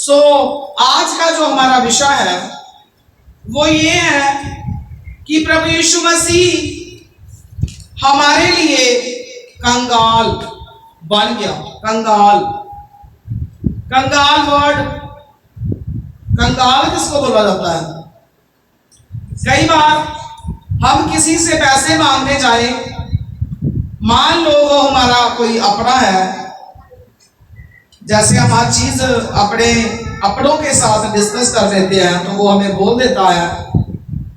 सो आज का जो हमारा विषय है वो ये है कि प्रभु यीशु मसीह हमारे लिए कंगाल बन गया। कंगाल, कंगाल वर्ड, कंगाल किसको बोला जाता है? कई बार हम किसी से पैसे मांगने जाए, मान लो वो हमारा कोई अपना है, जैसे हम हर चीज अपनों के साथ डिस्कस कर लेते हैं तो वो हमें बोल देता है।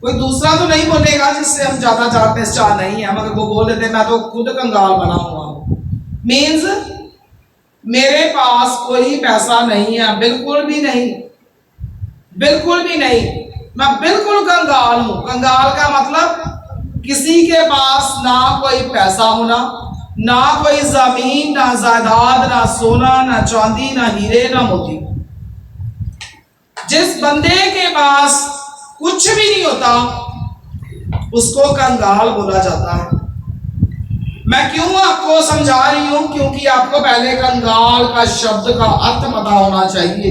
कोई दूसरा तो नहीं बोलेगा जिससे हम ज्यादा जान पहचान नहीं है, मगर वो बोल देते मैं तो खुद कंगाल बना हुआ। मीन्स मेरे पास कोई पैसा नहीं है, बिल्कुल भी नहीं, बिल्कुल भी नहीं, मैं बिल्कुल कंगाल हूं। कंगाल का मतलब किसी के पास ना कोई पैसा होना, ना कोई जमीन, ना जायदाद, ना सोना, ना चांदी, ना हीरे, ना मोती। जिस बंदे के पास कुछ भी नहीं होता उसको कंगाल बोला जाता है। मैं क्यों आपको समझा रही हूं? क्योंकि आपको पहले कंगाल का शब्द का अर्थ पता होना चाहिए।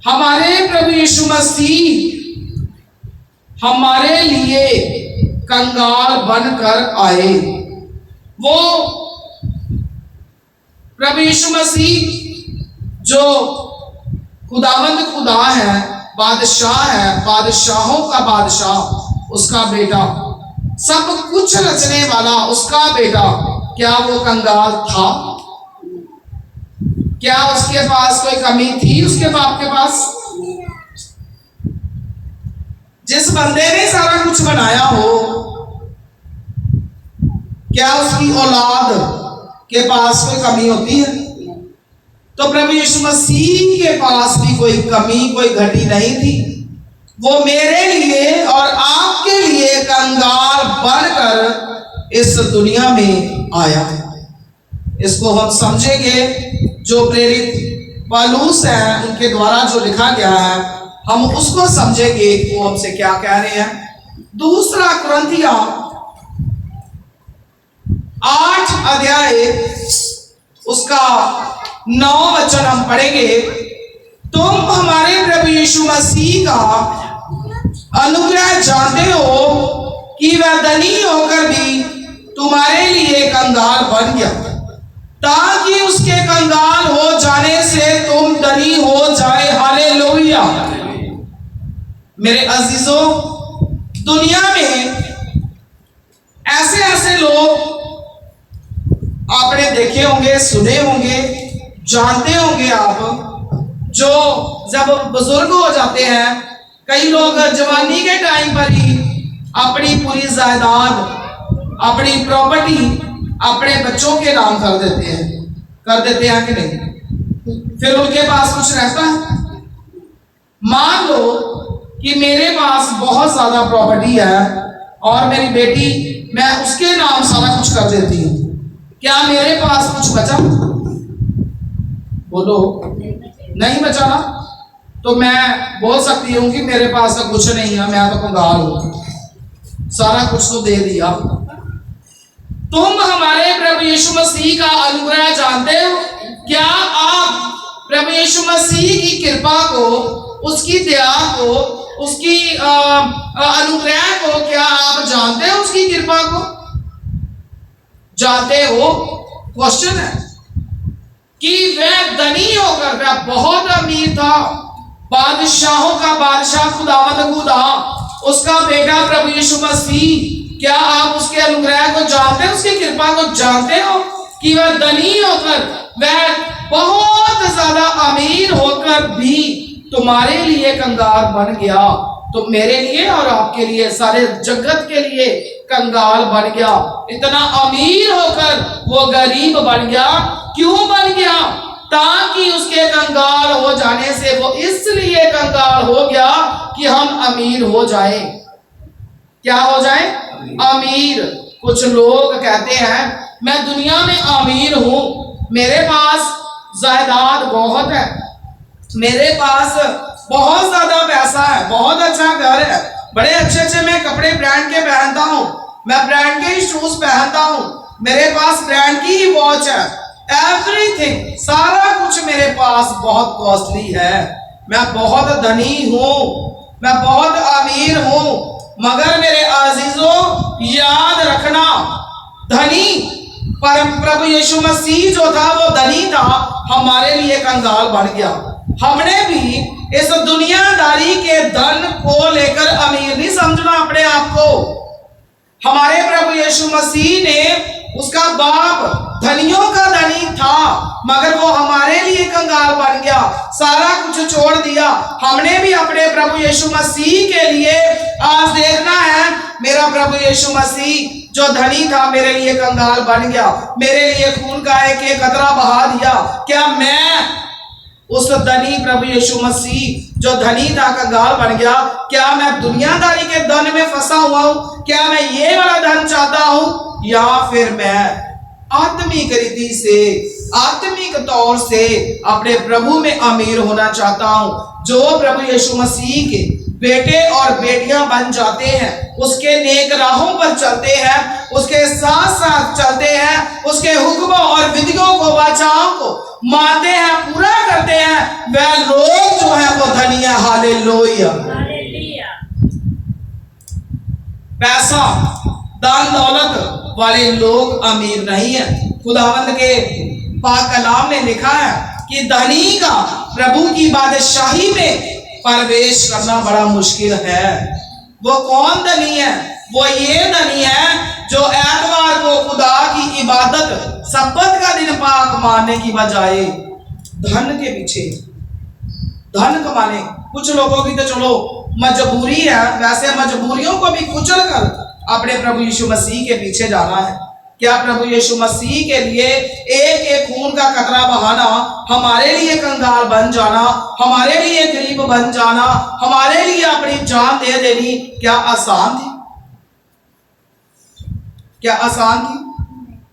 हमारे प्रभु यीशु मसीह हमारे लिए कंगाल बनकर आए। वो प्रभु यीशु मसीह जो खुदावंद खुदा है, बादशाह है, बादशाहों का बादशाह, उसका बेटा, सब कुछ रचने वाला उसका बेटा, क्या वो कंगाल था? क्या उसके पास कोई कमी थी? उसके बाप के पास? जिस बंदे ने सारा कुछ बनाया हो, क्या उसकी औलाद के पास कोई कमी होती है? तो प्रभु यीशु मसीह के पास भी कोई कमी, कोई घटी नहीं थी। वो मेरे लिए और आपके लिए कंगाल बनकर इस दुनिया में आया। इसको हम समझेंगे। जो प्रेरित पौलुस है उनके द्वारा जो लिखा गया है, हम उसको समझेंगे वो हमसे क्या कह रहे हैं। दूसरा कुरिन्थियों 8 अध्याय उसका 9 वचन हम पढ़ेंगे। तुम हमारे प्रभु यीशु मसीह का अनुग्रह जानते हो कि वह धनी होकर भी तुम्हारे लिए कंगाल बन गया, ताकि उसके कंगाल हो जाने से तुम धनी हो जाए। हालेलुया। मेरे अजीजों, दुनिया में ऐसे ऐसे लोग आपने देखे होंगे, सुने होंगे, जानते होंगे आप, जो जब बुजुर्ग हो जाते हैं, कई लोग जवानी के टाइम पर ही अपनी पूरी जायदाद, अपनी प्रॉपर्टी अपने बच्चों के नाम कर देते हैं कि नहीं? फिर उनके पास कुछ रहता है? मान लो कि मेरे पास बहुत ज्यादा प्रॉपर्टी है और मेरी बेटी, मैं उसके नाम सारा कुछ कर देती हूँ, क्या मेरे पास कुछ बचा? बोलो, नहीं बचा ना? तो मैं बोल सकती हूँ कि मेरे पास तो कुछ नहीं है, मैं तो कंगाल हूं, सारा कुछ तो दे दिया। तुम हमारे प्रभु यीशु मसीह का अनुग्रह जानते हो? क्या आप प्रभु यीशु मसीह की कृपा को, उसकी दया को, उसकी अनुग्रह को क्या आप जानते हो? उसकी कृपा को जानते हो? क्वेश्चन है कि वह धनी होकर, वह बहुत अमीर था, बादशाहों का बादशाह, खुदावंद खुदा, उसका बेटा प्रभु यीशु मसीह, क्या आप उसके अनुग्रह को जानते हो? उसकी कृपा को जानते हो कि वह धनी होकर, वह बहुत ज्यादा अमीर होकर भी तुम्हारे लिए कंगाल बन गया। तो मेरे लिए और आपके लिए, सारे जगत के लिए कंगाल बन गया। इतना अमीर होकर वो गरीब बन गया। क्यों बन गया? ताकि उसके कंगाल हो जाने से वो इसलिए कंगाल हो गया कि हम अमीर हो जाए। क्या हो जाए? अमीर। कुछ लोग कहते हैं मैं दुनिया में अमीर हूं, मेरे पास जायदाद बहुत है, मेरे पास बहुत ज्यादा पैसा है, बहुत अच्छा घर है, बड़े अच्छे अच्छे मैं कपड़े ब्रांड के पहनता हूं, मैं ब्रांड के ही शूज पहनता हूं, मेरे पास ब्रांड की ही वॉच है, एवरीथिंग, सारा कुछ मेरे पास बहुत कॉस्टली है। मैं बहुत धनी हूं, मैं बहुत अमीर हूं, मगर मेरे अजीजों याद रखना, धनी परम प्रभु यीशु मसीह जो था वो धनी था, हमारे लिए कंगाल बन गया। हमने भी इस दुनियादारी के धन को लेकर अमीर नहीं समझना अपने आप को। हमारे प्रभु यीशु मसीह ने, उसका बाप धनियों का धनी था, मगर वो हमारे लिए कंगाल बन गया, सारा कुछ छोड़ दिया। हमने भी अपने प्रभु यीशु मसीह के लिए आज देखना है, मेरा प्रभु यीशु मसीह जो धनी था मेरे लिए कंगाल बन गया, मेरे लिए खून का एक कतरा बहा दिया। क्या मैं उस धनी प्रभु यीशु मसीह जो धनी था कंगाल बन गया, क्या मैं दुनियादारी के धन में फंसा हुआ हूं? क्या मैं ये वाला धन चाहता हूं, या फिर मैं आत्मिक रीति से, आत्मिक तौर से अपने प्रभु में अमीर होना चाहता हूं? जो प्रभु यीशु मसीह के बेटे और बेटियां बन जाते हैं, उसके नेक राहों पर चलते हैं, उसके साथ साथ चलते हैं, उसके हुक्मों और विधियों को, वाचाओं को मानते हैं, पूरा करते हैं, वह लोग जो है वो धनी है। हालेलुया। पैसा, दान दौलत वाले लोग अमीर नहीं है। खुदावंद के पाक कलाम में लिखा है कि धनी का प्रभु की बादशाही में प्रवेश करना बड़ा मुश्किल है। वो कौन धनी है? वो ये धनी है जो एतवार को खुदा की इबादत, सब्बत का दिन पाक मानने की बजाय धन के पीछे, धन कमाने। कुछ लोगों की तो चलो मजबूरी है, वैसे मजबूरियों को भी कुचल कर अपने प्रभु यीशु मसीह के पीछे जाना है। क्या प्रभु यीशु मसीह के लिए एक एक खून का कतरा बहाना, हमारे लिए कंगाल बन जाना, हमारे लिए गरीब बन जाना, हमारे लिए अपनी जान दे देनी, क्या आसान थी? क्या आसान थी?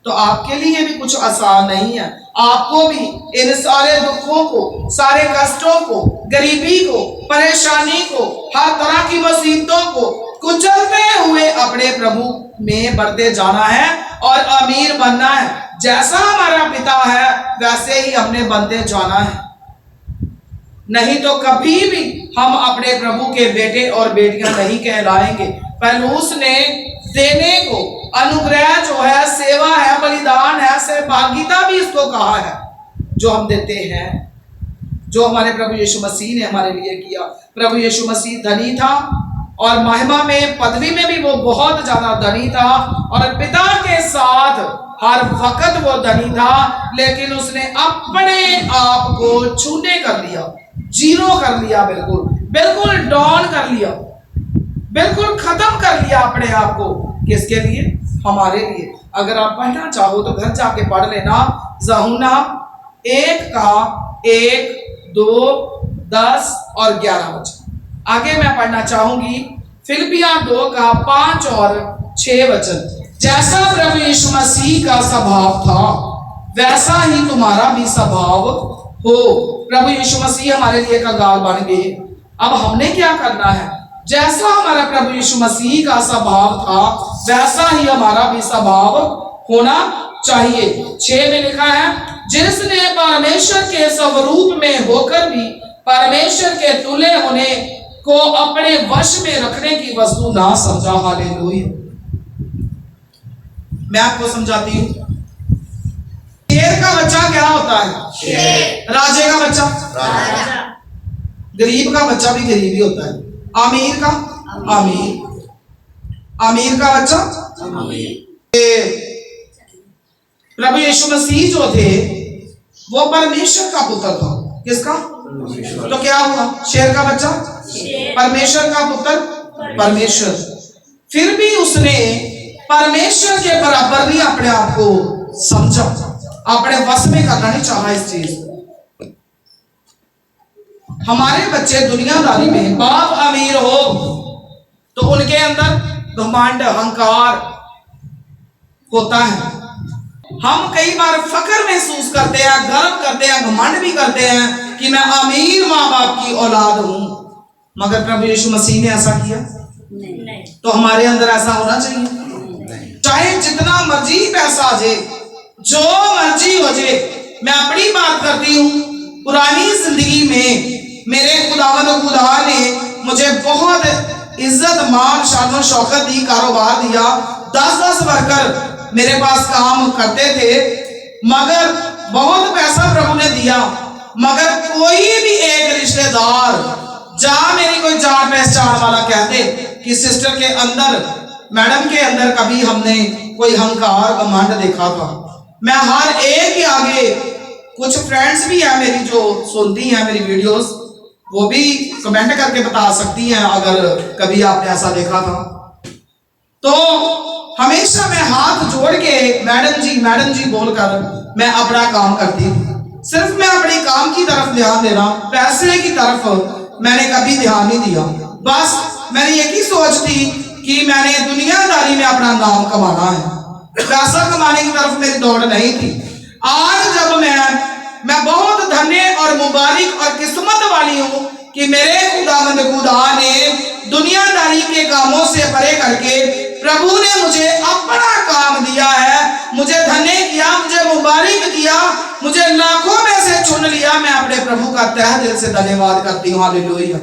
तो आपके लिए भी कुछ आसान नहीं है। आपको भी इन सारे दुखों को, सारे कष्टों को, गरीबी को, परेशानी को, हर तरह की मुसीबतों को कुचलते हुए अपने प्रभु में बढ़ते जाना है और अमीर बनना है। जैसा हमारा पिता है वैसे ही हमने बनते जाना है, नहीं तो कभी भी हम अपने प्रभु के बेटे और बेटियां नहीं कहलाएंगे। पौलुस ने देने को, अनुग्रह जो है, सेवा है, बलिदान है, सहभागिता भी इसको कहा है, जो हम देते हैं, जो हमारे प्रभु यीशु मसीह ने हमारे लिए किया। प्रभु यीशु मसीह धनी था और महिमा में, पदवी में भी वो बहुत ज्यादा धनी था और पिता के साथ हर वक्त वो धनी था, लेकिन उसने अपने आप को छूटे कर लिया, जीरो कर लिया, बिल्कुल डाउन कर लिया, बिल्कुल खत्म कर लिया अपने आप को। किसके लिए? हमारे लिए। अगर आप पढ़ना चाहो तो घर जाके पढ़ लेना, यूहन्ना 1 का 1, 2, 10 और 11 वचन। आगे मैं पढ़ना चाहूंगी फिलिपियां 2 का 5 और 6 वचन। जैसा प्रभु यीशु मसीह का स्वभाव था वैसा ही तुम्हारा भी स्वभाव हो। प्रभु यीशु मसीह हमारे लिए कंगाल बन गए। अब हमने क्या करना है? जैसा हमारा प्रभु यीशु मसीह का स्वभाव था वैसा ही हमारा भी स्वभाव होना चाहिए। 6 में लिखा है, जिसने परमेश्वर के स्वरूप में होकर भी परमेश्वर के तुल्य होने को अपने वश में रखने की वस्तु ना समझा। हालेलुया। मैं आपको समझाती हूं। शेर का बच्चा क्या होता है? शेर। राजे का बच्चा? राजा। गरीब का बच्चा भी गरीब ही होता है। अमीर का? अमीर। अमीर का बच्चा? अमीर। प्रभु यीशु मसीह जो थे वो परमेश्वर का पुत्र था। किसका? तो क्या हुआ? शेर का बच्चा? परमेश्वर का पुत्र? परमेश्वर। फिर भी उसने परमेश्वर के बराबर भी अपने आप को समझा, अपने वश में करना नहीं चाहा इस चीज को। हमारे बच्चे दुनियादारी में, बाप अमीर हो तो उनके अंदर घमंड, अहंकार होता है। हम कई बार फक्र महसूस करते हैं, गर्व करते हैं, घमंड भी करते हैं कि मैं अमीर माँ बाप की औलाद हूं, मगर प्रभु यीशु मसीह ने ऐसा किया? नहीं। तो हमारे अंदर ऐसा होना चाहिए। चाहे जितना मर्जी पैसा आ जाए, जो मर्जी हो जाए। मैं अपनी बात करती हूं, पुरानी जिंदगी में मेरे खुदावंद खुदा ने मुझे बहुत इज्जत मान शान शौकत दी, कारोबार दिया। 10-10 वर्कर मेरे पास काम करते थे, मगर बहुत पैसा प्रभु ने दिया, मगर कोई भी एक रिश्तेदार जहां मेरी कोई जान पहचान वाला कहते कि सिस्टर के अंदर, मैडम के अंदर कभी हमने कोई अहंकार घमंड देखा था। मैं हर एक के आगे, कुछ फ्रेंड्स भी हैं मेरी जो सुनती हैं मेरी वीडियोस, वो भी कमेंट करके बता सकती हैं अगर कभी आपने ऐसा देखा था। तो हमेशा मैं हाथ जोड़ के मैडम जी बोलकर मैं अपना काम करती हूँ। सिर्फ मैं अपने काम की तरफ ध्यान देना, पैसे की तरफ मैंने कभी ध्यान नहीं दिया। बस मैंने एक ही सोच थी कि मैंने दुनियादारी में अपना नाम कमाना है, पैसा कमाने की तरफ मेरी दौड़ नहीं थी। आज जब मैं बहुत धन्य और मुबारक और किस्मत वाली हूँ कि मेरे खुदावंद खुदा ने दुनियादारी के कामों से परे करके प्रभु ने मुझे अपना काम दिया है, मुझे धन्य किया, मुझे मुबारक किया, मुझे लाखों में से चुन लिया। मैं अपने प्रभु का तहे दिल से धन्यवाद करती हूँ। हालेलुया।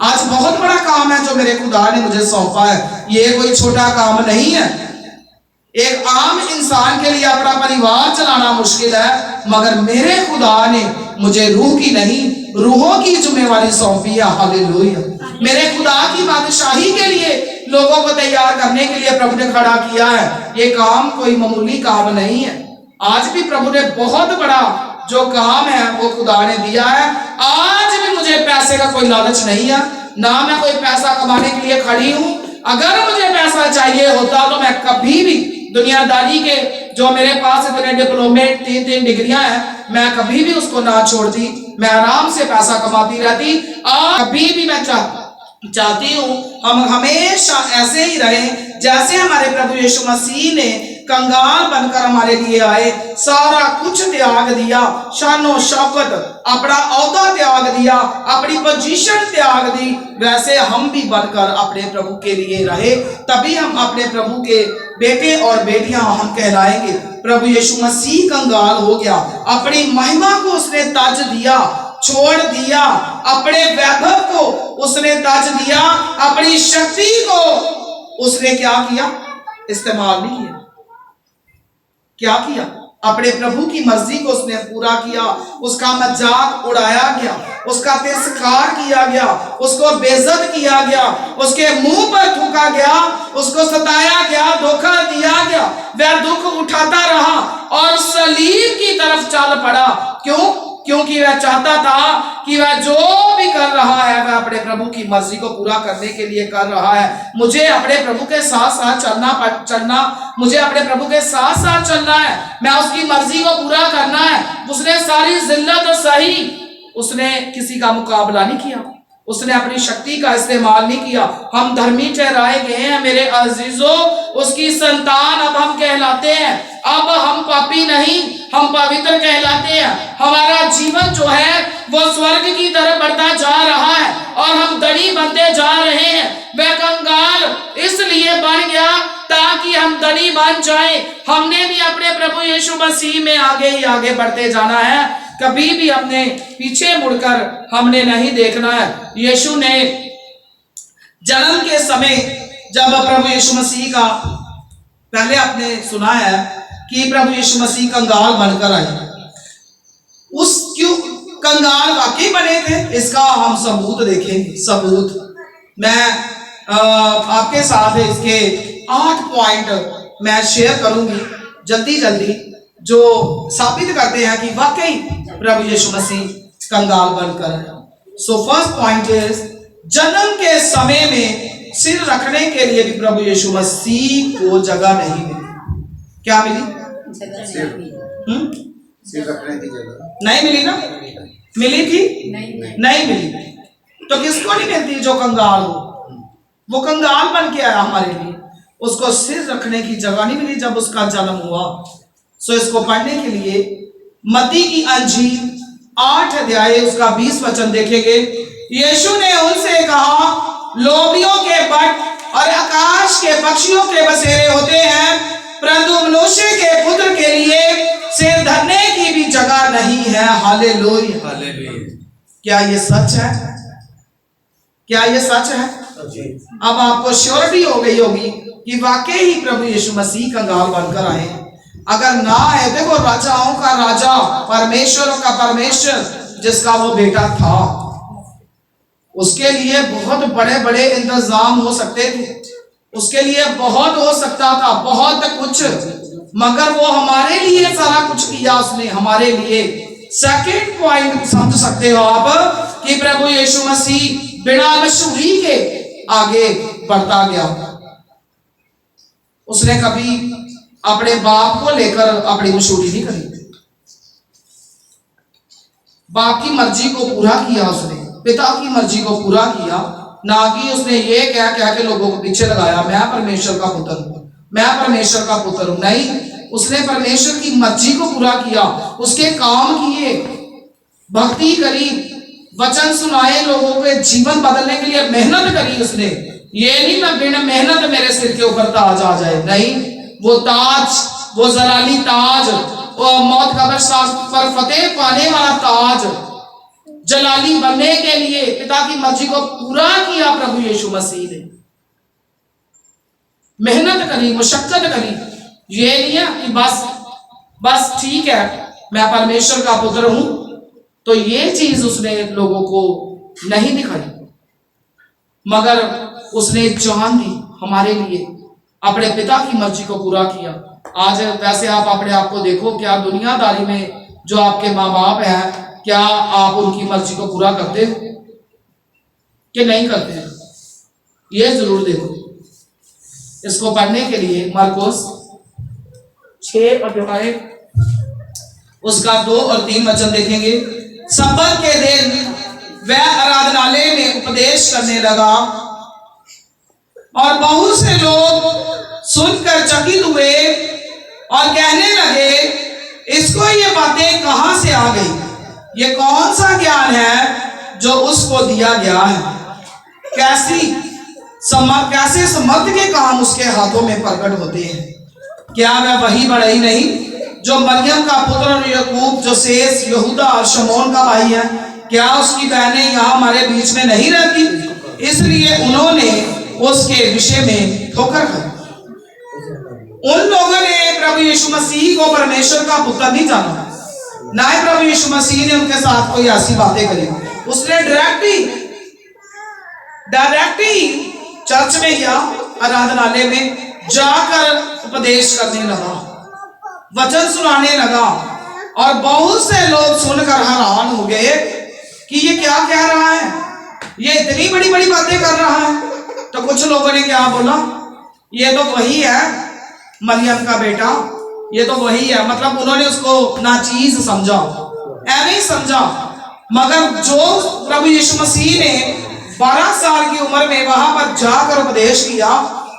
आज बहुत बड़ा काम है जो मेरे खुदा ने मुझे सौंपा है, ये कोई छोटा काम नहीं है। एक आम इंसान के लिए अपना परिवार चलाना मुश्किल है, मगर मेरे खुदा ने मुझे रूह की नहीं, रूहों की जिम्मेवारी सौंपी है। हालेलुया। मेरे खुदा की बादशाही के लिए लोगों को तैयार करने के लिए प्रभु ने खड़ा किया है। ये काम कोई मामूली काम नहीं है। आज भी प्रभु ने बहुत बड़ा जो काम है वो खुदा ने दिया है। आज भी मुझे पैसे का कोई लालच नहीं है, ना मैं कोई पैसा कमाने के लिए खड़ी हूँ। अगर मुझे पैसा चाहिए होता तो मैं कभी भी दुनियादारी के जो मेरे पास इतने डिप्लोमे 3 डिग्रियां हैं, मैं कभी भी उसको ना छोड़ती, मैं आराम से पैसा कमाती रहती। कभी भी मैं चाहती हूँ हम हमेशा ऐसे ही रहें जैसे हमारे प्रभु यीशु मसीह ने कंगाल बनकर हमारे लिए आए, सारा कुछ त्याग दिया, शानो शौकत, अपना औहदा त्याग दिया, अपनी पोजीशन त्याग दी। वैसे हम भी बनकर अपने प्रभु के लिए रहे, तभी हम अपने प्रभु के बेटे और बेटियां हम कहलाएंगे। प्रभु यीशु मसीह कंगाल हो गया, अपनी महिमा को उसने तज दिया, छोड़ दिया, अपने वैभव को उसने तज दिया, अपनी शक्ति को उसने क्या किया? इस्तेमाल नहीं किया। क्या किया? अपने प्रभु की मर्जी को उसने पूरा किया। उसका मजाक उड़ाया गया, उसका तिरस्कार किया गया, उसको बेइज्जत किया गया, उसके मुंह पर थूका गया, उसको सताया गया, धोखा दिया गया। वह दुख उठाता रहा और सलीब की तरफ चल पड़ा। क्यों? क्योंकि वह चाहता था कि वह जो भी कर रहा है वह अपने प्रभु की मर्जी को पूरा करने के लिए कर रहा है। मुझे अपने प्रभु के साथ साथ चलना मुझे अपने प्रभु के साथ साथ चलना है, मैं उसकी मर्जी को पूरा करना है। उसने सारी जिल्लत सही, उसने किसी का मुकाबला नहीं किया, उसने अपनी शक्ति का इस्तेमाल नहीं किया। हम धर्मी ठहराए गए हैं मेरे अजीजों, उसकी संतान अब हम कहलाते हैं। अब हम पापी नहीं, हम पवित्र कहलाते हैं। हमारा जीवन जो है वो स्वर्ग की तरफ बढ़ता जा रहा है और हम धनी बनते जा रहे हैं। वह कंगाल इसलिए बन गया ताकि हम धनी बन जाएं। हमने भी अपने प्रभु यीशु मसीह में आगे ही आगे बढ़ते जाना है, कभी भी अपने पीछे मुड़कर हमने नहीं देखना है। यीशु ने जन्म के समय जब प्रभु यीशु मसीह का पहले आपने सुना है कि प्रभु यीशु मसीह कंगाल बनकर आए। उस क्यों कंगाल वाकई बने थे, इसका हम सबूत देखेंगे। सबूत मैं आपके साथ इसके 8 पॉइंट मैं शेयर करूंगी जल्दी जल्दी, जो साबित करते हैं कि वाकई प्रभु यीशु मसीह कंगाल बनकर आए। सो फर्स्ट पॉइंट इज, जन्म के समय में सिर रखने के लिए भी प्रभु यीशु मसीह को जगह नहीं मिली। क्या मिली? सिर रखने की जगह नहीं मिली ना? मिली थी? नहीं मिली। तो किसको नहीं मिलती? जो कंगाल हो, वो कंगाल बन के आया हमारे लिए, उसको सिर रखने की जगह नहीं मिली जब उसका जन्म हुआ। सो इसको पढ़ने के लिए मत्ती की अंजील 8 अध्याय उसका 20 वचन देखेंगे। यीशु ने उनसे कहा, लोभियों के बट और आकाश के पक्षियों के बसेरे होते हैं, परंतु मनुष्य के पुत्र के लिए सिर धरने की भी जगह नहीं है। हालेलुया। क्या ये सच है? क्या ये सच है? अब आपको श्योरिटी हो गई होगी कि वाकई ही प्रभु यीशु मसीह कंगाल बनकर आए। अगर ना आए, देखो राजाओं का राजा, परमेश्वरों का परमेश्वर जिसका वो बेटा था, उसके लिए बहुत बड़े बड़े इंतजाम हो सकते थे, उसके लिए बहुत हो सकता था, बहुत कुछ, मगर वो हमारे लिए सारा कुछ किया उसने, हमारे लिए। सेकंड पॉइंट समझ सकते हो आप कि प्रभु यीशु मसीह बिना मशहूरी के आगे बढ़ता गया। उसने कभी अपने बाप को लेकर अपनी मशहूरी नहीं करी, बाप की मर्जी को पूरा किया उसने, पिता की मर्जी को पूरा किया, ना कि उसने ये कह के लोगों को पीछे लगाया मैं परमेश्वर का पुत्र हूं, मैं परमेश्वर का पुत्र हूं। नहीं, उसने परमेश्वर की मर्जी को पूरा किया, उसके काम किए, भक्ति करी, वचन सुनाए, लोगों के जीवन बदलने के लिए मेहनत करी उसने। ये नहीं मैं बिना मेहनत मेरे सिर के ऊपर ताज आ जाए, नहीं, वो ताज, वो जलाली ताज, वो मौत कब्र पर फतेह पाने वाला ताज, जलाली बनने के लिए पिता की मर्जी को पूरा किया प्रभु यीशु मसीह ने। मेहनत करी, मुशक्कत करी। ये नहीं है कि बस ठीक है मैं परमेश्वर का पुत्र हूं, तो ये चीज उसने लोगों को नहीं दिखाई, मगर उसने जान दी हमारे लिए, अपने पिता की मर्जी को पूरा किया। आज वैसे आप अपने आप को देखो, क्या दुनियादारी में जो आपके माँ बाप हैं, क्या आप उनकी मर्जी को पूरा करते हो कि नहीं करते हैं? ये जरूर देखो। इसको पढ़ने के लिए मरकुस 6 अध्याय उसका 2 और 3 वचन देखेंगे। सब्बत के दिन वह आराधनालय में उपदेश करने लगा और बहुत से लोग सुनकर चकित हुए और कहने लगे, इसको ये बातें कहां से आ गई? ये कौन सा ज्ञान है जो उसको दिया गया है? कैसे समर्थ के काम उसके हाथों में प्रकट होते हैं? क्या वह वही बढ़ई नहीं जो मरियम का पुत्र और याकूब, जो शेष, यहूदा और शमौन का भाई है? क्या उसकी बहनें यहाँ हमारे बीच में नहीं रहती? इसलिए उन्होंने उसके विषय में ठोकर खाई। उन लोगों ने प्रभु यीशु मसीह को परमेश्वर का पुत्र नहीं जाना, ना ही प्रभु यीशु मसीह ने उनके साथ कोई ऐसी बातें करी। उसने डायरेक्टली चर्च में या आराधनालय में जाकर उपदेश करने लगा, वचन सुनाने लगा, और बहुत से लोग सुनकर हैरान हो गए कि ये क्या कह रहा है, ये इतनी बड़ी बड़ी बातें कर रहा है। तो कुछ लोगों ने क्या बोला, ये तो वही है मरियम का बेटा, ये तो वही है। मतलब उन्होंने उसको नाचीज समझा, ऐਵੇਂ समझा। मगर जो प्रभु यीशु मसीह ने 12 साल की उम्र में वहां पर जाकर उपदेश किया,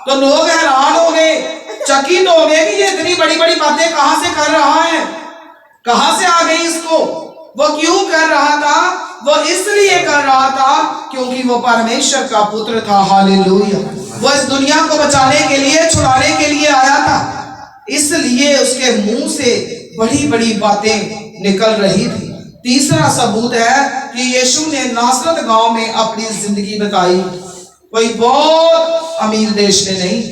तो लोग हैरान हो गए, चकित हो गए कि ये इतनी बड़ी बड़ी बातें कहां से कर रहा है, कहां से आ गई इसको। वो क्यों कर रहा था? वो इसलिए कर रहा था क्योंकि वो परमेश्वर का पुत्र था। हालेलुया। वो इस दुनिया को बचाने के लिए, छुड़ाने के लिए आया था, इसलिए उसके मुंह से बड़ी बड़ी बातें निकल रही थी। तीसरा सबूत है कि यीशु ने नासरत गांव में अपनी जिंदगी बिताई। कोई बहुत अमीर देश में नहीं,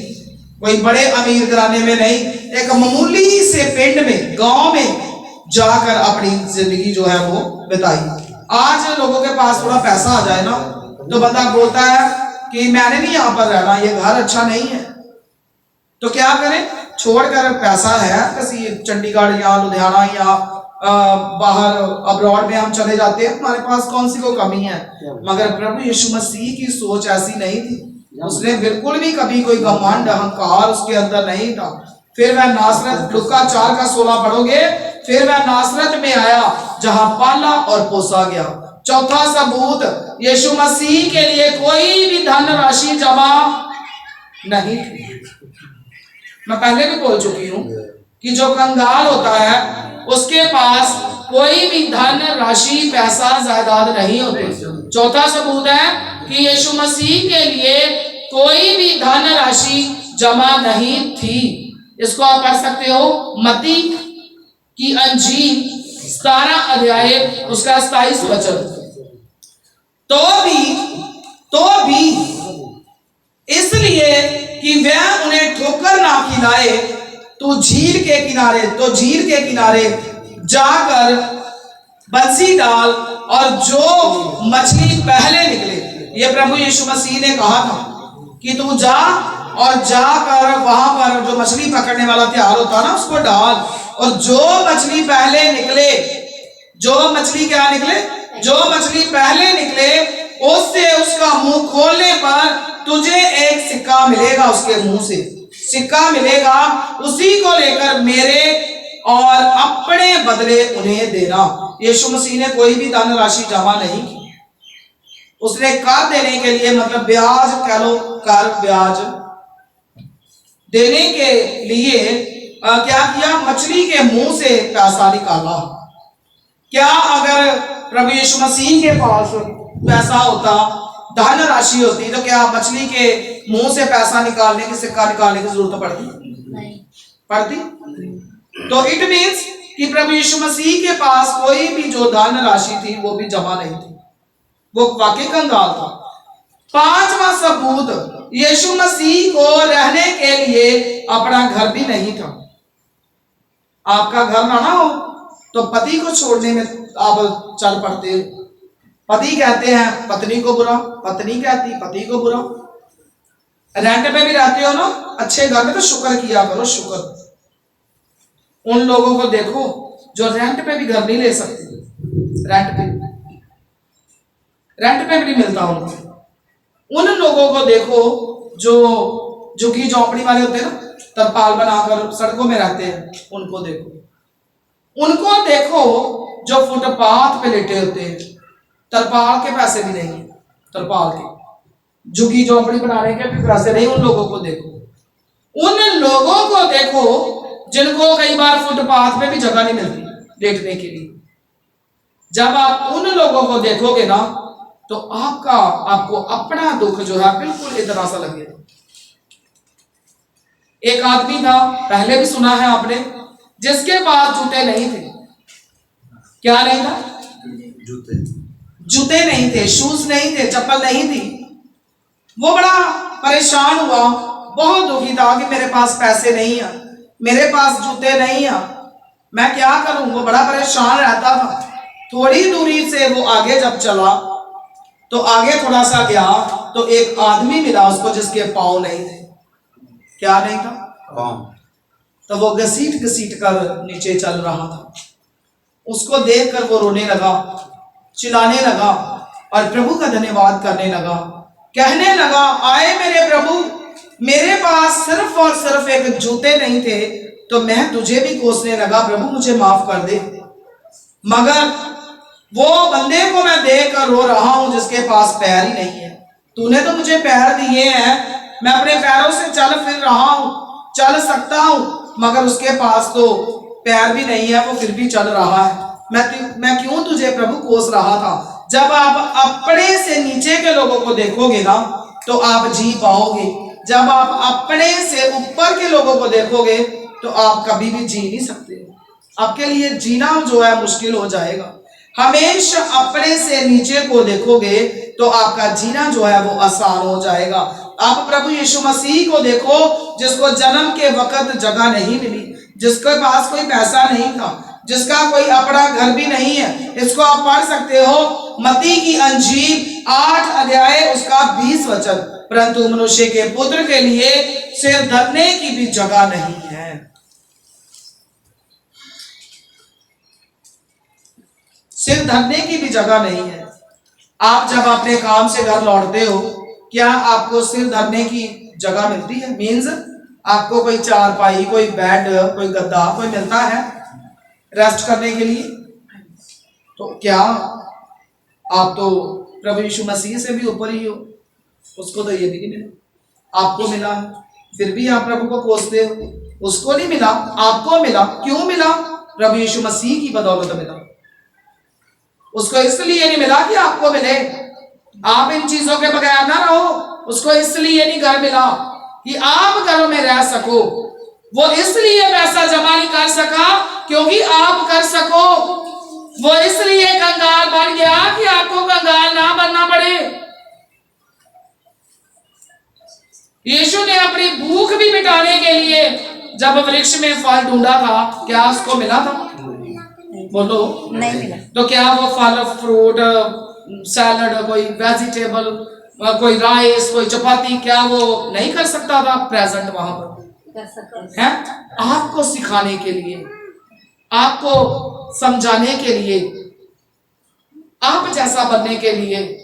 कोई बड़े अमीर घराने में नहीं, एक मामूली से पिंड में, गांव में जाकर अपनी जिंदगी जो है वो बिताई। आज लोगों के पास थोड़ा पैसा आ जाए ना, तो बंदा बोलता है कि मैंने नहीं यहाँ पर रहना, ये घर अच्छा नहीं है। तो क्या करें? छोड़कर, पैसा है किसी चंडीगढ़ या लुधियाना या बाहर अब्रॉड में हम चले जाते हैं, हमारे पास कौन सी को कमी है। मगर प्रभु यीशु मसीह की सोच ऐसी नहीं थी। उसने बिल्कुल भी कभी कोई घमंड, अहंकार उसके अंदर नहीं था। फिर वह नासरत, लुका 4 का 16 पढ़ोगे, फिर वह नासरत में आया जहां पाला और पोसा गया। चौथा सबूत, यीशु मसीह के लिए कोई भी धन राशि जमा नहीं थी। मैं पहले भी बोल चुकी हूं कि जो कंगाल होता है उसके पास कोई भी धन राशि, पैसा, जायदाद नहीं होते। चौथा सबूत है कि यीशु मसीह के लिए कोई भी धन राशि जमा नहीं थी। इसको आप पढ़ सकते हो मत्ती की अंजील 17 अध्याय उसका 27 वचन। तो भी इसलिए कि वह उन्हें ठोकर ना खिलाए, तो झील के किनारे जाकर बंसी डाल, और जो मछली पहले निकले, ये प्रभु यीशु मसीह ने कहा था कि तू जा और जाकर वहां पर जो मछली पकड़ने वाला तैयार होता ना उसको डाल, और जो मछली पहले निकले, जो मछली पहले निकले उससे उसका मुंह खोलने पर तुझे एक सिक्का मिलेगा, उसके मुंह से सिक्का मिलेगा, उसी को लेकर मेरे और अपने बदले उन्हें देना। यीशु मसीह ने कोई भी धन राशि जमा नहीं की, उसने कर देने के लिए, मतलब ब्याज कह लो, कर ब्याज देने के लिए क्या किया, मछली के मुंह से पैसा निकाला। क्या अगर प्रभु यीशु मसीह के पास पैसा होता, धन राशि होती, तो क्या मछली के मुंह से पैसा निकालने की, सिक्का निकालने की जरूरत पड़ती? तो इट मीन्स कि प्रभु यीशु मसीह के पास कोई भी जो धन राशि थी वो भी जमा नहीं थी, वो वाकई कंगाल था। पांचवा सबूत, यीशु मसीह को रहने के लिए अपना घर भी नहीं था। आपका घर ना हो तो पति को छोड़ने में आप चल पड़ते हो। पति कहते हैं पत्नी को बुरा, पत्नी कहती पति को बुरा। रेंट पे भी रहते हो ना, अच्छे घर में तो शुक्र किया करो, शुक्र। उन लोगों को देखो जो रेंट पे भी घर नहीं ले सकते, रेंट पे भी नहीं मिलता उनको। उन लोगों को देखो जो झुग्गी झोंपड़ी वाले होते हैं ना, तरपाल बनाकर सड़कों में रहते हैं, उनको देखो जो फुटपाथ पे लेटे होते हैं, तरपाल के पैसे भी नहीं, तरपाल के झुग्गी झोंपड़ी बनाने के भी पैसे नहीं। उन लोगों को देखो जिनको कई बार फुटपाथ पे भी जगह नहीं मिलती लेटने के लिए। जब आप उन लोगों को देखोगे ना तो आपको अपना दुख जो है बिल्कुल इतना सा लगेगा। एक आदमी था, पहले भी सुना है आपने, जिसके पास जूते नहीं थे। क्या नहीं था? जूते नहीं थे, शूज नहीं थे, चप्पल नहीं थी। वो बड़ा परेशान हुआ, बहुत दुखी था कि मेरे पास पैसे नहीं है, मेरे पास जूते नहीं है, मैं क्या करूं। वो बड़ा परेशान रहता था। थोड़ी दूरी से वो आगे जब चला तो आगे थोड़ा सा गया तो एक आदमी मिला उसको जिसके पांव नहीं थे। क्या नहीं था? तो वो घसीट कर नीचे चल रहा था। उसको देखकर वो रोने लगा, चिल्लाने लगा और प्रभु का धन्यवाद करने लगा, कहने लगा, आए मेरे प्रभु, मेरे पास सिर्फ और सिर्फ एक जूते नहीं थे तो मैं तुझे भी कोसने लगा, प्रभु मुझे माफ कर दे। मगर वो बंदे को मैं देखकर रो रहा हूं जिसके पास पैर ही नहीं है। तूने तो मुझे पैर दिए हैं, मैं अपने पैरों से चल फिर रहा हूं, चल सकता हूं, मगर उसके पास तो पैर भी नहीं है, वो फिर भी चल रहा है। मैं क्यों तुझे प्रभु कोस रहा था। जब आप अपने से नीचे के लोगों को देखोगे ना तो आप जी पाओगे। जब आप अपने से ऊपर के लोगों को देखोगे तो आप कभी भी जी नहीं सकते। आपके लिए जीना जो है मुश्किल हो जाएगा। हमेशा अपने से नीचे को देखोगे तो आपका जीना जो है वो आसान हो जाएगा। आप प्रभु यीशु मसीह को देखो, जिसको जन्म के वक्त जगह नहीं मिली, जिसके पास कोई पैसा नहीं था, जिसका कोई अपना घर भी नहीं है। इसको आप पढ़ सकते हो, मत्ती की अंजील 8 अध्याय उसका 20 वचन, परंतु मनुष्य के पुत्र के लिए सिर धरने की भी जगह नहीं है। सिर धरने की भी जगह नहीं है। आप जब अपने काम से घर लौटते हो, क्या आपको सिर धरने की जगह मिलती है? मीन्स आपको कोई चारपाई, कोई बेड, कोई गद्दा, कोई मिलता है रेस्ट करने के लिए? तो क्या आप तो प्रभु यीशु मसीह से भी ऊपर ही हो, उसको तो ये भी नहीं मिला। आपको मिला फिर भी आप प्रभु को कोसते हो। उसको नहीं मिला, आपको मिला। क्यों मिला? प्रभु यीशु मसीह की बदौलत मिला। उसको इसलिए नहीं मिला कि आपको मिले। आप इन चीजों के बगैर ना रहो। उसको इसलिए नहीं घर मिला कि आप घरों में रह सको। वो इसलिए पैसा जमा नहीं कर सका क्योंकि आप कर सको। वो इसलिए कंगाल बन गया कि आपको कंगाल ना बनना पड़े। यीशु ने अपनी भूख भी मिटाने के लिए जब वृक्ष में फल ढूंढा था, क्या उसको मिला था? बोलो, नहीं मिला। तो क्या वो फल, फ्रूट, सैलड, कोई वेजिटेबल, कोई राइस, कोई चपाती, क्या वो नहीं कर सकता था प्रेजेंट वहां पर? है आपको सिखाने के लिए, आपको समझाने के लिए, आप जैसा बनने के लिए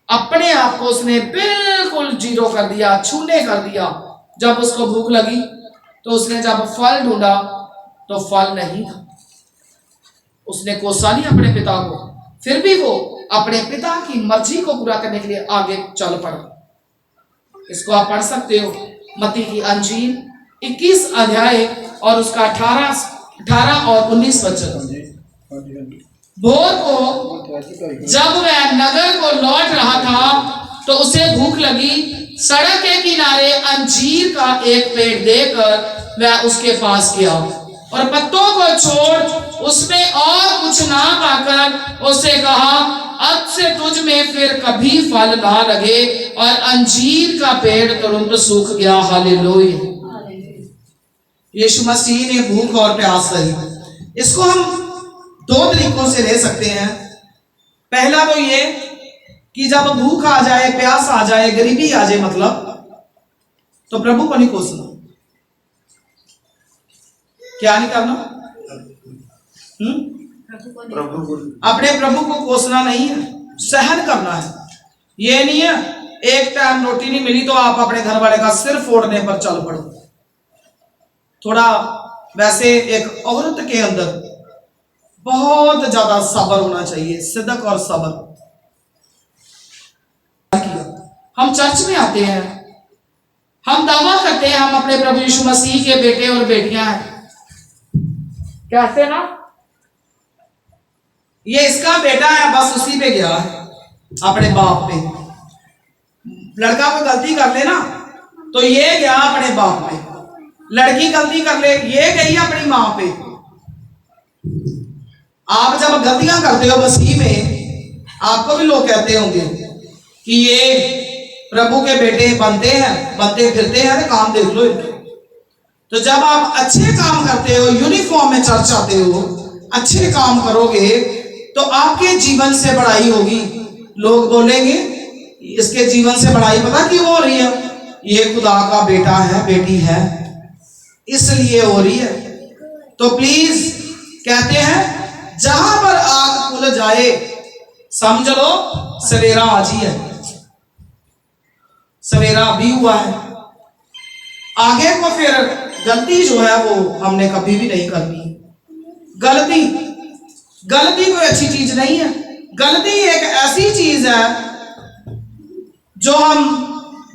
अपने आप को उसने बिल्कुल जीरो कर दिया, छूने कर दिया। जब उसको भूख लगी तो उसने जब फल ढूंढा तो फल नहीं था। उसने कोसा नहीं अपने पिता को, फिर भी वो अपने पिता की मर्जी को पूरा करने के लिए आगे चल पड़ा। इसको आप पढ़ सकते हो, मत्ती की अंजील 21 अध्याय और उसका 18 और 19 वचन। भोर को जब वह नगर को लौट रहा था तो उसे भूख लगी। सड़क के किनारे अंजीर का एक पेड़ देखकर वह उसके पास गया और पत्तों को छोड़ उसमें और कुछ ना पाकर उससे कहा, अब से तुझ में फिर कभी फल ना लगे। और अंजीर का पेड़ तुरंत सूख गया। हालेलुया। यीशु मसीह ने भूख और प्यास सही। इसको हम दो तरीकों से ले सकते हैं। पहला तो ये कि जब भूख आ जाए, प्यास आ जाए, गरीबी आ जाए, मतलब तो प्रभु को नहीं कोसना। क्या नहीं करना? प्रभु को अपने प्रभु को कोसना नहीं है, सहन करना है। ये नहीं है एक टाइम रोटी नहीं मिली तो आप अपने घर वाले का सिर फोड़ने पर चल पड़ो। थोड़ा वैसे एक औरत के अंदर बहुत ज्यादा सब्र होना चाहिए, सिद्दक और सब्र। हम चर्च में आते हैं, हम दावा करते हैं हम अपने प्रभु यीशु मसीह के बेटे और बेटियां हैं। कैसे ना? ये इसका बेटा है, बस उसी पे गया है, अपने बाप पे। लड़का कोई गलती कर ले ना तो ये गया अपने बाप पे, लड़की गलती कर ले ये गई अपनी मां पे। आप जब गलतियां करते हो मसीह में, आपको भी लोग कहते होंगे कि ये प्रभु के बेटे बनते हैं, बनते फिरते हैं, तो काम देख लो इनके। तो जब आप अच्छे काम करते हो, यूनिफॉर्म में चर्च आते हो, अच्छे काम करोगे तो आपके जीवन से बढ़ाई होगी। लोग बोलेंगे इसके जीवन से बढ़ाई पता क्यों हो रही है? ये खुदा का बेटा है, बेटी है, इसलिए हो रही है। तो प्लीज कहते हैं जहां पर आग खुल जाए समझ लो सवेरा आज ही है, सवेरा भी हुआ है। आगे को फिर गलती जो है वो हमने कभी भी नहीं करनी। गलती कोई अच्छी चीज नहीं है। गलती एक ऐसी चीज है जो हम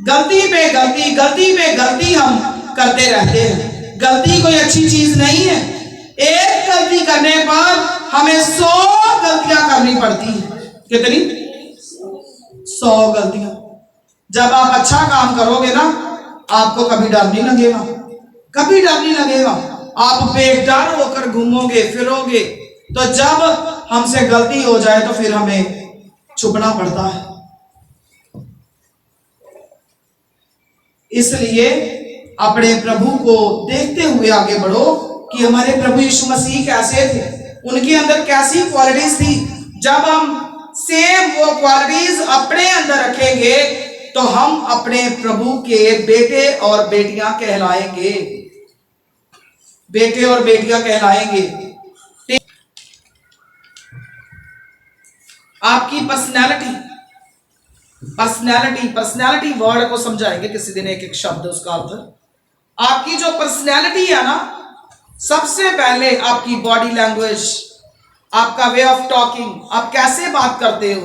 गलती पे गलती हम करते रहते हैं। गलती कोई अच्छी चीज नहीं है। एक गलती करने पर हमें 100 गलतियां करनी पड़ती है। कितनी? 100 गलतियां। जब आप अच्छा काम करोगे ना, आपको कभी डर नहीं लगेगा, कभी डर नहीं लगेगा। आप बेडर होकर घूमोगे फिरोगे। तो जब हमसे गलती हो जाए तो फिर हमें छुपना पड़ता है। इसलिए अपने प्रभु को देखते हुए आगे बढ़ो कि हमारे प्रभु यीशु मसीह कैसे थे, उनके अंदर कैसी क्वालिटीज थी। जब हम सेम वो क्वालिटीज अपने अंदर रखेंगे तो हम अपने प्रभु के बेटे और बेटियां कहलाएंगे, बेटे और बेटियां कहलाएंगे। आपकी पर्सनैलिटी वर्ड को समझाएंगे किसी दिन, एक एक शब्द उसका अर्थ। आपकी जो पर्सनैलिटी है ना, सबसे पहले आपकी बॉडी लैंग्वेज, आपका वे ऑफ टॉकिंग, आप कैसे बात करते हो,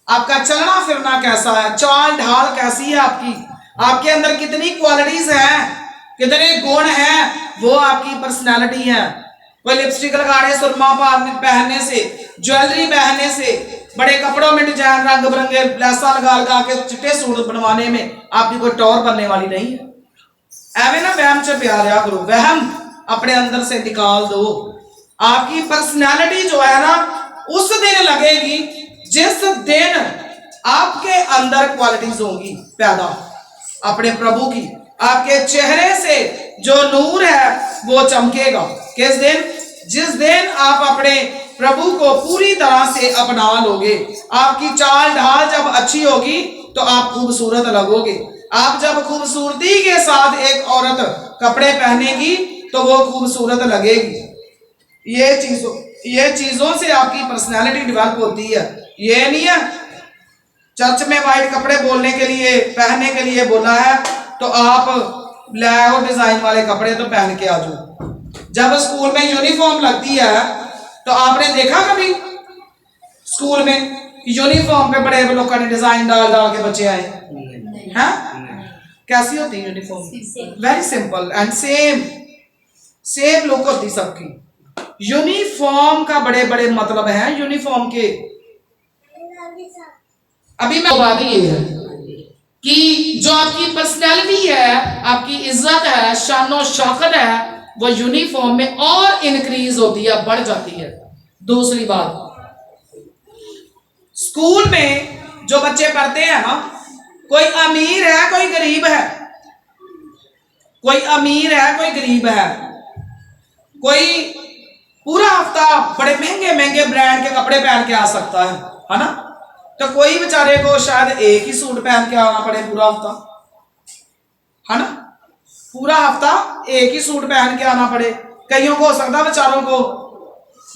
आपका चलना फिरना कैसा है, चाल ढाल कैसी है आपकी, आपके अंदर कितनी क्वालिटीज हैं, कितने गुण हैं, वो आपकी पर्सनैलिटी है। कोई लिपस्टिक लगाने, सुरमा पहनने से, ज्वेलरी पहनने से, बड़े कपड़ों में डिजाइन रंग बिरंगे लैसा लगा के चिट्टे सूट बनवाने में आपकी कोई टौर बनने वाली नहीं है। एवं ना वहम से प्यार करो, वहम अपने अंदर से निकाल दो। आपकी पर्सनैलिटी जो है ना उस दिन लगेगी जिस दिन आपके अंदर क्वालिटीज होंगी पैदा अपने प्रभु की, आपके चेहरे से जो नूर है वो चमकेगा। किस दिन? जिस दिन आप अपने प्रभु को पूरी तरह से अपना लोगे। आपकी चाल ढाल जब अच्छी होगी तो आप खूबसूरत लगोगे। आप जब खूबसूरती के साथ एक औरत कपड़े पहनेगी तो वो खूबसूरत लगेगी। ये चीजों से आपकी पर्सनैलिटी डेवलप होती है। ये नहीं है चर्च में वाइट कपड़े बोलने के लिए पहनने के लिए बोला है तो आप ले आओ डिजाइन वाले कपड़े तो पहन के आ जाओ। जब स्कूल में यूनिफॉर्म लगती है तो आपने देखा कभी स्कूल में यूनिफॉर्म पे बड़े लोगों ने डिजाइन डाल डाल के बच्चे आए हैं? कैसी होती है uniform? Very simple and same look होती सबकी। यूनिफॉर्म का बड़े बड़े मतलब है यूनिफॉर्म के। अभी मैं बात ये है कि जो आपकी पर्सनैलिटी है, आपकी इज्जत है, शानो शौकत है, वो यूनिफॉर्म में और इंक्रीज होती है, बढ़ जाती है। दूसरी बात, स्कूल में जो बच्चे पढ़ते हैं ना, कोई अमीर है कोई गरीब है, कोई अमीर है कोई गरीब है, कोई पूरा हफ्ता बड़े महंगे महंगे ब्रांड के कपड़े पहन के आ सकता है ना? तो कोई बेचारे को शायद एक ही सूट पहन के आना पड़े पूरा हफ्ता, है ना? पूरा हफ्ता एक ही सूट पहन के आना पड़े। कईयों को हो सकता है बेचारों को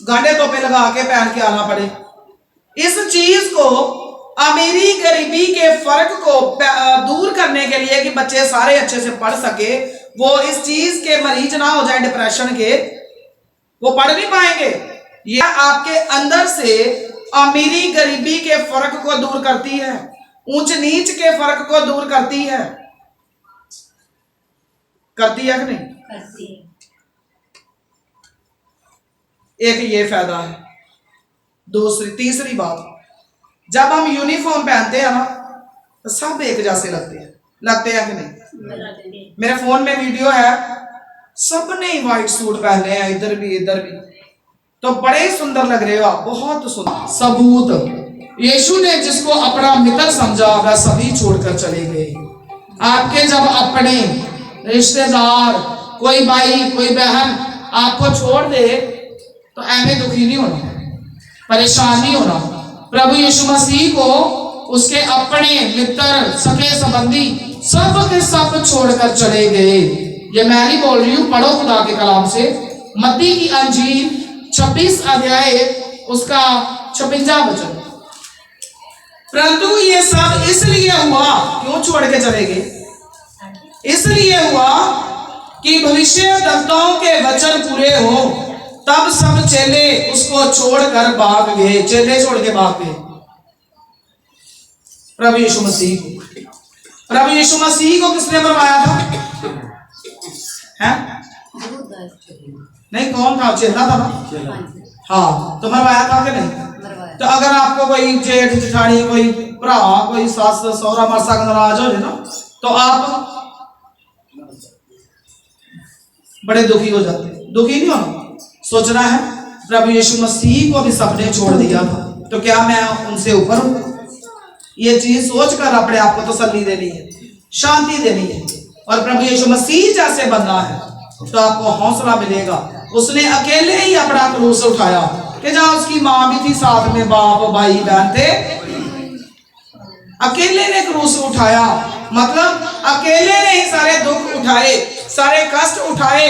गांडे टोपे लगा के पहन के आना पड़े। इस चीज को, अमीरी गरीबी के फर्क को दूर करने के लिए कि बच्चे सारे अच्छे से पढ़ सके, वो इस चीज के मरीज ना हो जाए डिप्रेशन के, वो पढ़ नहीं पाएंगे। यह आपके अंदर से अमीरी गरीबी के फर्क को दूर करती है, ऊंच नीच के फर्क को दूर करती है कि नहीं? करती है। एक ये फायदा है। तीसरी बात, जब हम यूनिफॉर्म पहनते हैं ना तो सब एक जैसे लगते हैं कि नहीं? मेरे फोन में वीडियो है, सबने वाइट सूट पहने हैं, इधर भी इधर भी, तो बड़े सुंदर लग रहे हो आप, बहुत सुंदर। सबूत, यीशु ने जिसको अपना मित्र समझा वह सभी छोड़कर चले गए। आपके जब अपने रिश्तेदार, कोई भाई कोई बहन आपको छोड़ दे तो ऐसे दुखी नहीं होना, परेशान नहीं होना। प्रभु यीशु मसीह को उसके अपने मित्र, सगे संबंधी सब के सब छोड़कर चले गए। ये मैं नहीं बोल रही हूं, पढ़ो खुदा के कलाम से। मत्ती की अंजील 26 अध्याय उसका 56 वचन। परंतु ये सब इसलिए हुआ, क्यों छोड़ के चले गए? इसलिए हुआ कि भविष्यद्वक्ताओं के वचन पूरे हो। तब सब चेले उसको छोड़कर भाग गए। चेले छोड़ के भाग गए प्रभु यीशु मसीह को। प्रभु यीशु मसीह को किसने मरवाया था? हैं? नहीं, कौन था? चेला था ना? हाँ, तो मरवाया था कि नहीं? तो अगर आपको कोई जेठ जेठानी, कोई भरा, कोई सास सौरा मर सक नाराज हो जाए ना, तो आप बड़े दुखी हो जाते। दुखी नहीं होना, सोचना है प्रभु यीशु मसीह को भी सबने छोड़ दिया था, तो क्या मैं उनसे ऊपर हूं? ये चीज सोचकर अपने आप को तसल्ली देनी है, शांति देनी है। और प्रभु यीशु मसीह जैसे बनना है तो आपको हौसला मिलेगा। उसने अकेले ही अपना क्रूस उठाया, कि जहां उसकी मां भी थी, साथ में बाप भाई बहन थे, अकेले ने क्रूस उठाया। मतलब अकेले ने ही सारे दुख उठाए, सारे कष्ट उठाए।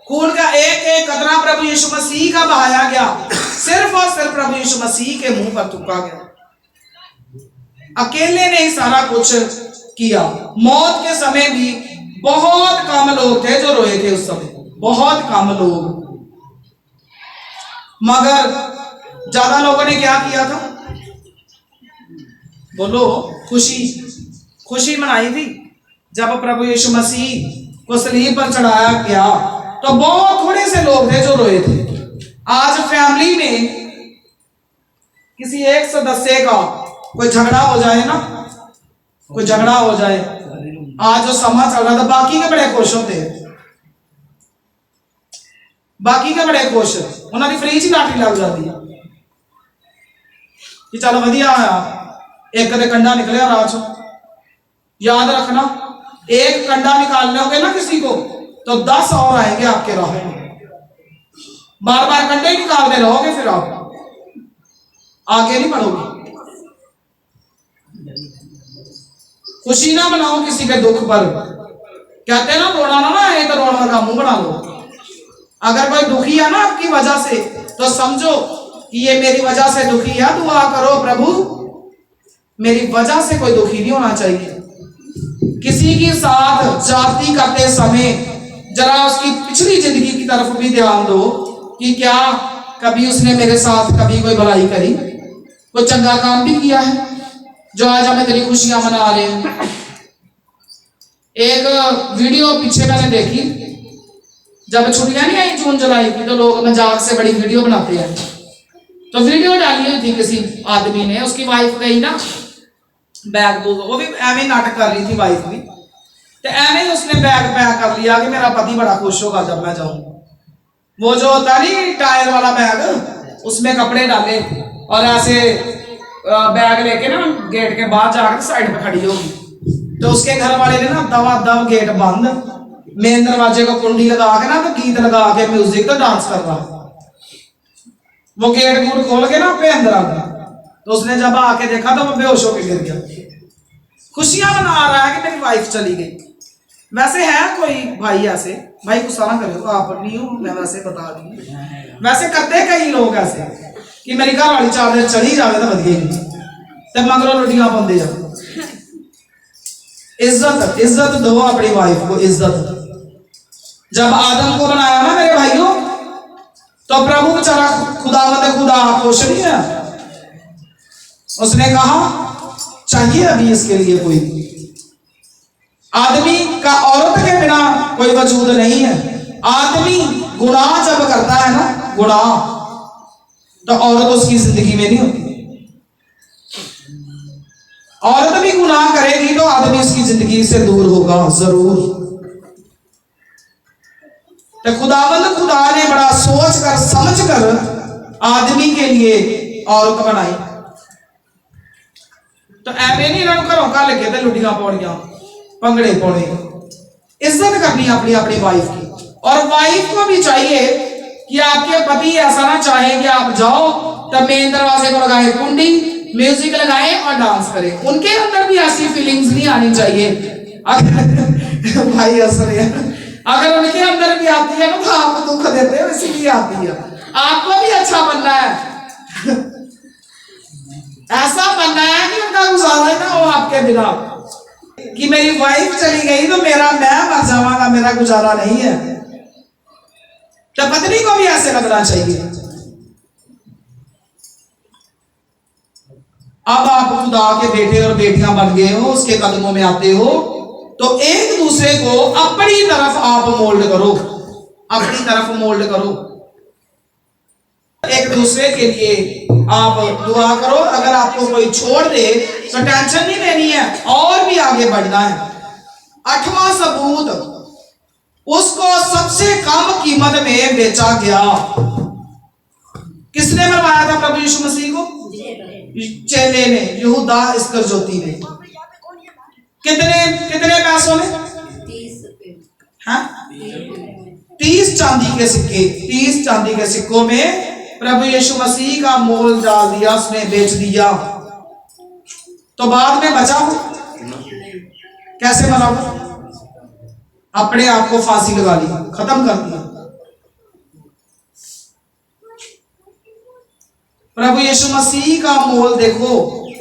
खून का एक एक कतरा प्रभु यीशु मसीह का बहाया गया, सिर्फ और सिर्फ प्रभु यीशु मसीह के मुंह पर थूका गया। अकेले ने ही सारा कुछ किया। मौत के समय भी बहुत कम लोग थे जो रोए थे उस समय, बहुत कम लोग। मगर ज्यादा लोगों ने क्या किया था? बोलो, खुशी मनाई थी। जब प्रभु यीशु मसीह को सलीब पर चढ़ाया गया तो बहुत थोड़े से लोग थे जो रोए थे। आज फैमिली में किसी एक सदस्य का कोई झगड़ा हो जाए ना, कोई झगड़ा हो जाए, आज जो समा चल रहा था, बाकी के बड़े खुश होते हैं, बाकी के बड़े खुश, उन्होंने फ्री च लाटरी लग जाती है। कि चल वधिया आया, एक दे कंडा निकलिया राह चो। याद रखना, एक कंडा निकाल लोगे ना किसी को तो 10 और आएंगे आपके राह में। बार बार कंडे ही निकालते रहोगे, फिर आप आगे नहीं बढ़ोगे। खुशी ना मनाओ किसी के दुख पर। कहते हैं ना, रोना ना आए तो रोना का मुंह बना लो। अगर कोई दुखी है ना आपकी वजह से, तो समझो कि ये मेरी वजह से दुखी है। दुआ करो, प्रभु मेरी वजह से कोई दुखी नहीं होना चाहिए। किसी के साथ जाति करते समय जरा उसकी पिछली जिंदगी की तरफ भी ध्यान दो कि क्या कभी उसने मेरे साथ कभी कोई भलाई करी, कोई चंगा काम भी किया है जो आज हमें तेरी खुशियां मना रहे हैं। एक वीडियो पीछे मैंने देखी, जब छुट्टियां नहीं आई जून जुलाई की, तो लोग मजाक से बड़ी वीडियो बनाते हैं। तो वीडियो डाली हुई थी किसी आदमी ने, उसकी वाइफ गई ना बैग बुक, वो भी एवं नाटक कर रही थी वाइफ भी, तो एवं उसने बैग पैक कर लिया कि मेरा पति बड़ा खुश होगा जब मैं जाऊंगा। वो जो होता नहीं टायर वाला बैग, उसमें कपड़े डाले और ऐसे बैग लेके ना गेट के बाहर जाकर साइड पे खड़ी होगी। तो उसके घर वाले ने ना दवा दव गेट बंद, मेन दरवाजे को कुंडी लगा के ना, तो गीत लगा के म्यूजिक तो डांस कर रहा। वो गेट कूट खोल के ना पे अंदर आ गया। तो उसने जब आके देखा तो वो बेहोश होकर गिर गया। खुशियां मना रहा है कि मेरी वाइफ चली गई। वैसे है कोई भाई ऐसे, भाई गुस्सा ना करो, आप नहीं हो, मैं वैसे बता दी। वैसे करते कई लोग ऐसे कि मेरी घर वाली 4 दिन चली जाए तो वधिया, तो मगरों रोटियां पाते जाओ। इज्जत इज्जत दो अपनी वाइफ को, इज्जत। जब आदम को बनाया ना मेरे भाइयों, तो प्रभु बेचारा खुदा खुश नहीं है। उसने कहा चाहिए अभी इसके लिए कोई आदमी का, औरत के बिना कोई वजूद नहीं है। आदमी गुनाह जब करता है ना, गुनाह, तो औरत उसकी जिंदगी में नहीं होती। औरत भी गुनाह करेगी तो आदमी उसकी जिंदगी से दूर होगा जरूर। तो खुदा ने बड़ा सोच कर समझ कर आदमी के लिए औरत बनाई। तो एवं नहीं इन्होंने घरों का लगे थे लुटियां पौड़ियां पंगड़े पौड़े। इज्जत करनी अपनी अपनी वाइफ की। और वाइफ को भी चाहिए कि आपके पति ऐसा ना चाहे कि आप जाओ तब मेन दरवाजे को लगाए कुंडी, म्यूजिक लगाए और डांस करें। उनके अंदर भी ऐसी फीलिंग्स नहीं आनी चाहिए। अगर भाई अगर उनके अंदर भी आती है ना तो आप दुख देते हो, इसीलिए आती है। आपको भी अच्छा बनना है, ऐसा बनना है कि उनका गुजारा ही ना हो आपके बिना, कि मेरी वाइफ चली गई तो मैं मर जाऊंगा, मेरा गुजारा नहीं है। तो पत्नी को भी ऐसे लगना चाहिए। अब आप खुदा के बेटे और बेटियां बन गए हो, उसके कदमों में आते हो, तो एक दूसरे को अपनी तरफ आप मोल्ड करो, अपनी तरफ मोल्ड करो। एक दूसरे के लिए आप दुआ करो। अगर आपको कोई छोड़ दे तो टेंशन नहीं लेनी है, और भी आगे बढ़ना है। 8वां सबूत, उसको सबसे कम कीमत में बेचा गया। किसने मरवाया था प्रभु यीशु मसीह को? चेले ने, यहूदा इस्करियोती ने। कितने पैसों में? 30 चांदी के सिक्के। 30 चांदी के सिक्कों में प्रभु यीशु मसीह का मोल डाल दिया, उसने बेच दिया। तो बाद में बचा वो कैसे मरा? अपने आप को फांसी लगा ली, खत्म कर दिया। प्रभु यीशु मसीह का मोल देखो,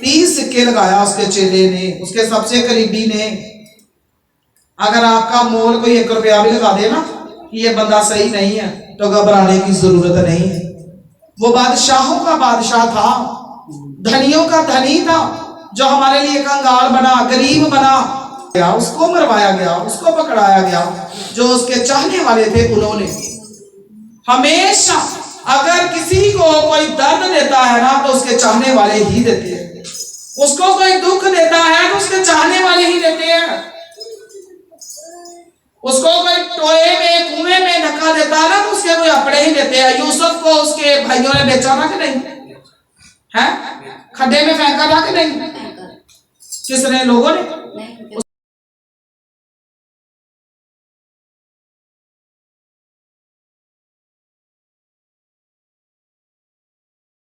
30 सिक्के लगाया उसके चेले ने, उसके सबसे करीबी ने। अगर आपका मोल कोई 1 रुपया भी लगा दे ना कि ये बंदा सही नहीं है, तो घबराने की जरूरत नहीं है। वो बादशाहों का बादशाह था, धनियों का धनी था, जो हमारे लिए कंगाल बना, गरीब बना गया, उसको मरवाया गया, उसको पकड़ाया गया। जो उसके चाहने वाले थे उन्होंने हमेशा, अगर किसी को कोई दर्द देता है ना तो उसके चाहने वाले ही देते हैं। उसको कोई दुख देता है तो उसके चाहने वाले ही देते हैं। उसको कोई टोए में, कुएं में धक्का देता है ना तो उसके कोई अपने ही देते हैं। यूसुफ को उसके भाइयों ने बेचा ना कि नहीं? है, खड्डे में फेंका था कि नहीं? किसने? लोगों ने।